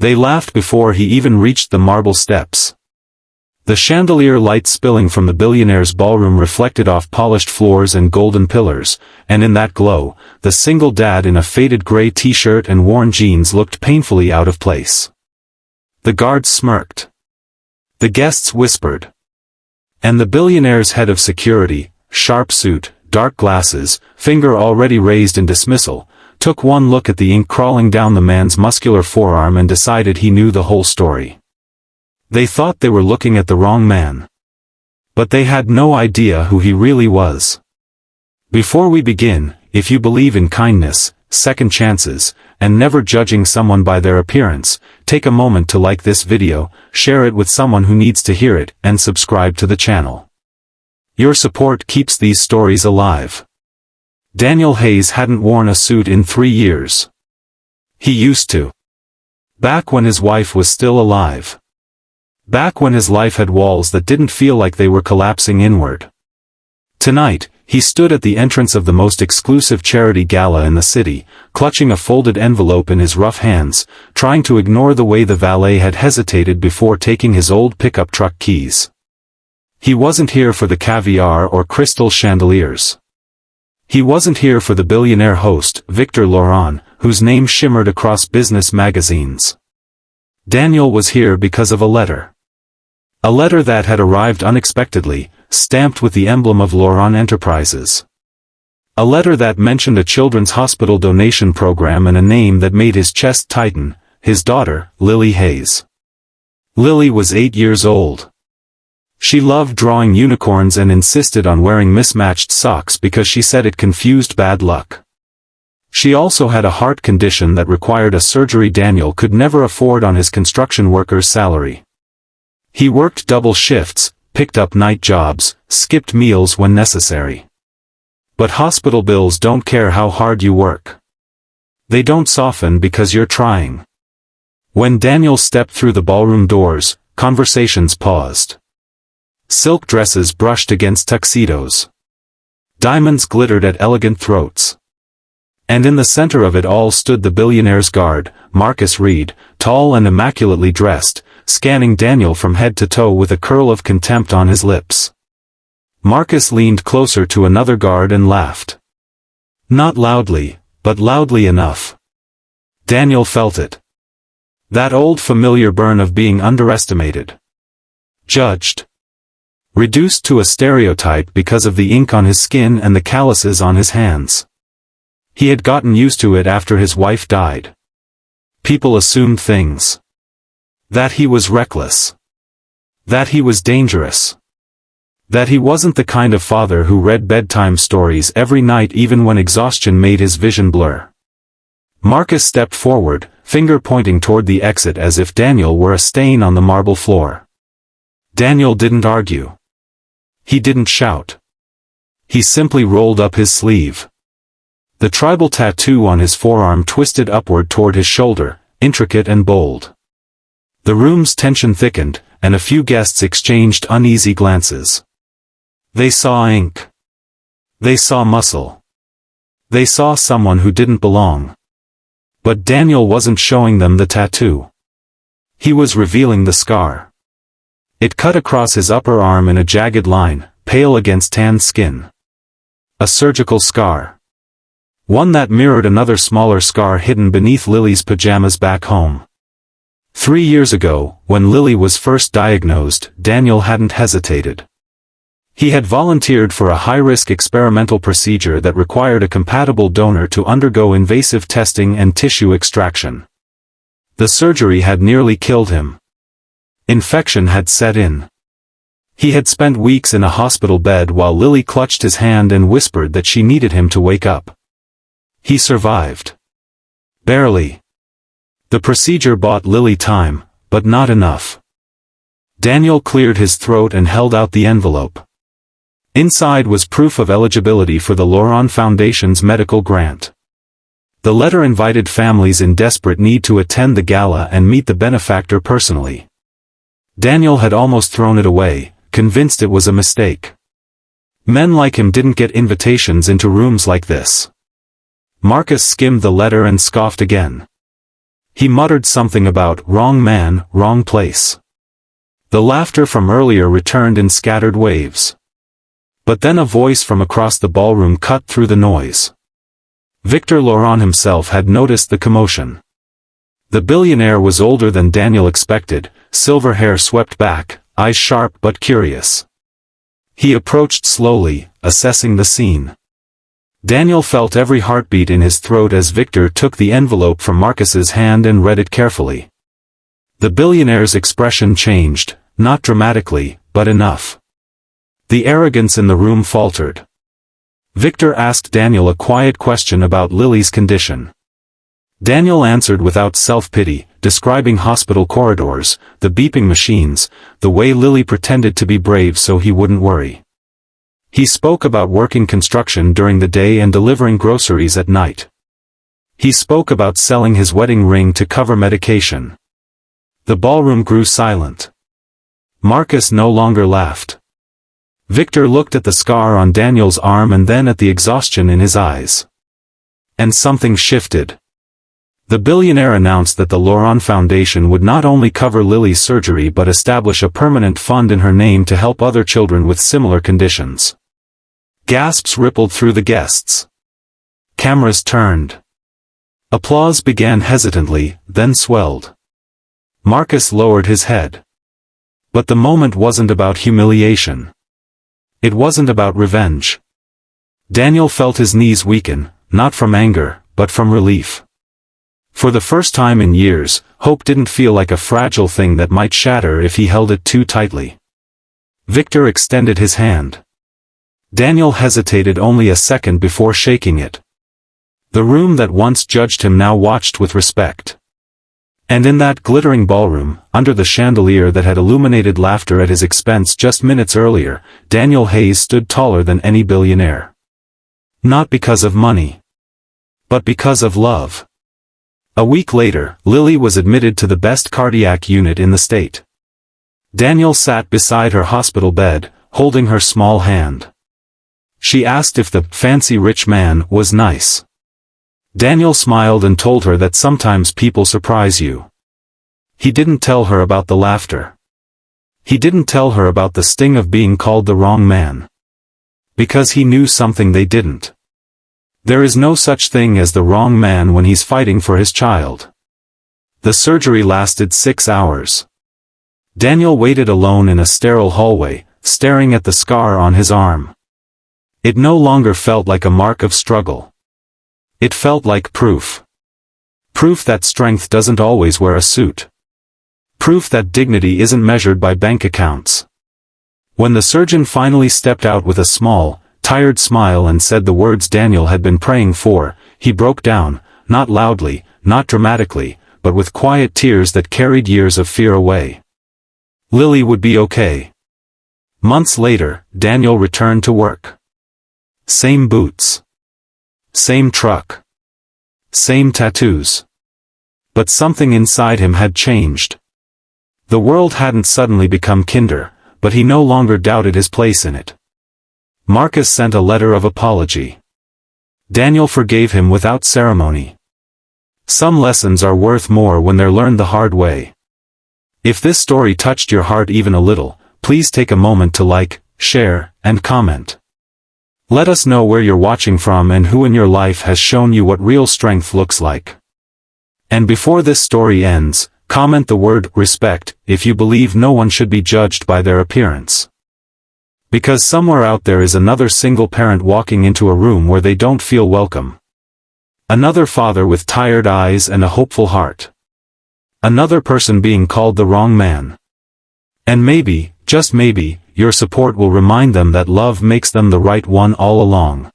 They laughed before he even reached the marble steps. The chandelier light spilling from the Billionaire's ballroom reflected off polished floors and golden pillars, and in that glow, the single dad in a faded gray t-shirt and worn jeans looked painfully out of place. The guards smirked. The guests whispered. And the Billionaire's head of security, sharp suit, dark glasses, finger already raised in dismissal, took one look at the ink crawling down the man's muscular forearm and decided he knew the whole story. They thought they were looking at the wrong man. But they had no idea who he really was. Before we begin, if you believe in kindness, second chances, and never judging someone by their appearance, take a moment to like this video, share it with someone who needs to hear it, and subscribe to the channel. Your support keeps these stories alive. Daniel Hayes hadn't worn a suit in 3 years. He used to. Back when his wife was still alive. Back when his life had walls that didn't feel like they were collapsing inward. Tonight, he stood at the entrance of the most exclusive charity gala in the city, clutching a folded envelope in his rough hands, trying to ignore the way the valet had hesitated before taking his old pickup truck keys. He wasn't here for the caviar or crystal chandeliers. He wasn't here for the Billionaire host, Victor Laurent, whose name shimmered across business magazines. Daniel was here because of a letter. A letter that had arrived unexpectedly, stamped with the emblem of Laurent Enterprises. A letter that mentioned a children's hospital donation program and a name that made his chest tighten, his daughter, Lily Hayes. Lily was 8 years old. She loved drawing unicorns and insisted on wearing mismatched socks because she said it confused bad luck. She also had a heart condition that required a surgery Daniel could never afford on his construction worker's salary. He worked double shifts, picked up night jobs, skipped meals when necessary. But hospital bills don't care how hard you work. They don't soften because you're trying. When Daniel stepped through the ballroom doors, conversations paused. Silk dresses brushed against tuxedos. Diamonds glittered at elegant throats. And in the center of it all stood the Billionaire's guard, Marcus Reed, tall and immaculately dressed, scanning Daniel from head to toe with a curl of contempt on his lips. Marcus leaned closer to another guard and laughed. Not loudly, but loudly enough. Daniel felt it. That old familiar burn of being underestimated. Judged. Reduced to a stereotype because of the ink on his skin and the calluses on his hands. He had gotten used to it after his wife died. People assumed things. That he was reckless. That he was dangerous. That he wasn't the kind of father who read bedtime stories every night even when exhaustion made his vision blur. Marcus stepped forward, finger pointing toward the exit as if Daniel were a stain on the marble floor. Daniel didn't argue. He didn't shout. He simply rolled up his sleeve. The tribal tattoo on his forearm twisted upward toward his shoulder, intricate and bold. The room's tension thickened, and a few guests exchanged uneasy glances. They saw ink. They saw muscle. They saw someone who didn't belong. But Daniel wasn't showing them the tattoo. He was revealing the scar. It cut across his upper arm in a jagged line, pale against tanned skin. A surgical scar. One that mirrored another smaller scar hidden beneath Lily's pajamas back home. 3 years ago, when Lily was first diagnosed, Daniel hadn't hesitated. He had volunteered for a high-risk experimental procedure that required a compatible donor to undergo invasive testing and tissue extraction. The surgery had nearly killed him. Infection had set in. He had spent weeks in a hospital bed while Lily clutched his hand and whispered that she needed him to wake up. He survived. Barely. The procedure bought Lily time, but not enough. Daniel cleared his throat and held out the envelope. Inside was proof of eligibility for the Laurent Foundation's medical grant. The letter invited families in desperate need to attend the gala and meet the benefactor personally. Daniel had almost thrown it away, convinced it was a mistake. Men like him didn't get invitations into rooms like this. Marcus skimmed the letter and scoffed again. He muttered something about wrong man, wrong place. The laughter from earlier returned in scattered waves. But then a voice from across the ballroom cut through the noise. Victor Laurent himself had noticed the commotion. The billionaire was older than Daniel expected, silver hair swept back, eyes sharp but curious. He approached slowly, assessing the scene. Daniel felt every heartbeat in his throat as Victor took the envelope from Marcus's hand and read it carefully. The billionaire's expression changed, not dramatically, but enough. The arrogance in the room faltered. Victor asked Daniel a quiet question about Lily's condition. Daniel answered without self-pity, describing hospital corridors, the beeping machines, the way Lily pretended to be brave so he wouldn't worry. He spoke about working construction during the day and delivering groceries at night. He spoke about selling his wedding ring to cover medication. The ballroom grew silent. Marcus no longer laughed. Victor looked at the scar on Daniel's arm and then at the exhaustion in his eyes. And something shifted. The billionaire announced that the Laurent Foundation would not only cover Lily's surgery but establish a permanent fund in her name to help other children with similar conditions. Gasps rippled through the guests. Cameras turned. Applause began hesitantly, then swelled. Marcus lowered his head. But the moment wasn't about humiliation. It wasn't about revenge. Daniel felt his knees weaken, not from anger, but from relief. For the first time in years, hope didn't feel like a fragile thing that might shatter if he held it too tightly. Victor extended his hand. Daniel hesitated only a second before shaking it. The room that once judged him now watched with respect. And in that glittering ballroom, under the chandelier that had illuminated laughter at his expense just minutes earlier, Daniel Hayes stood taller than any billionaire. Not because of money, but because of love. A week later, Lily was admitted to the best cardiac unit in the state. Daniel sat beside her hospital bed, holding her small hand. She asked if the fancy rich man was nice. Daniel smiled and told her that sometimes people surprise you. He didn't tell her about the laughter. He didn't tell her about the sting of being called the wrong man. Because he knew something they didn't. There is no such thing as the wrong man when he's fighting for his child. The surgery lasted 6 hours. Daniel waited alone in a sterile hallway, staring at the scar on his arm. It no longer felt like a mark of struggle. It felt like proof. Proof that strength doesn't always wear a suit. Proof that dignity isn't measured by bank accounts. When the surgeon finally stepped out with a small, tired smile and said the words Daniel had been praying for, he broke down, not loudly, not dramatically, but with quiet tears that carried years of fear away. Lily would be okay. Months later, Daniel returned to work. Same boots. Same truck. Same tattoos. But something inside him had changed. The world hadn't suddenly become kinder, but he no longer doubted his place in it. Marcus sent a letter of apology. Daniel forgave him without ceremony. Some lessons are worth more when they're learned the hard way. If this story touched your heart even a little, please take a moment to like, share, and comment. Let us know where you're watching from and who in your life has shown you what real strength looks like. And before this story ends, comment the word respect if you believe no one should be judged by their appearance. Because somewhere out there is another single parent walking into a room where they don't feel welcome. Another father with tired eyes and a hopeful heart. Another person being called the wrong man. And maybe, just maybe, your support will remind them that love makes them the right one all along.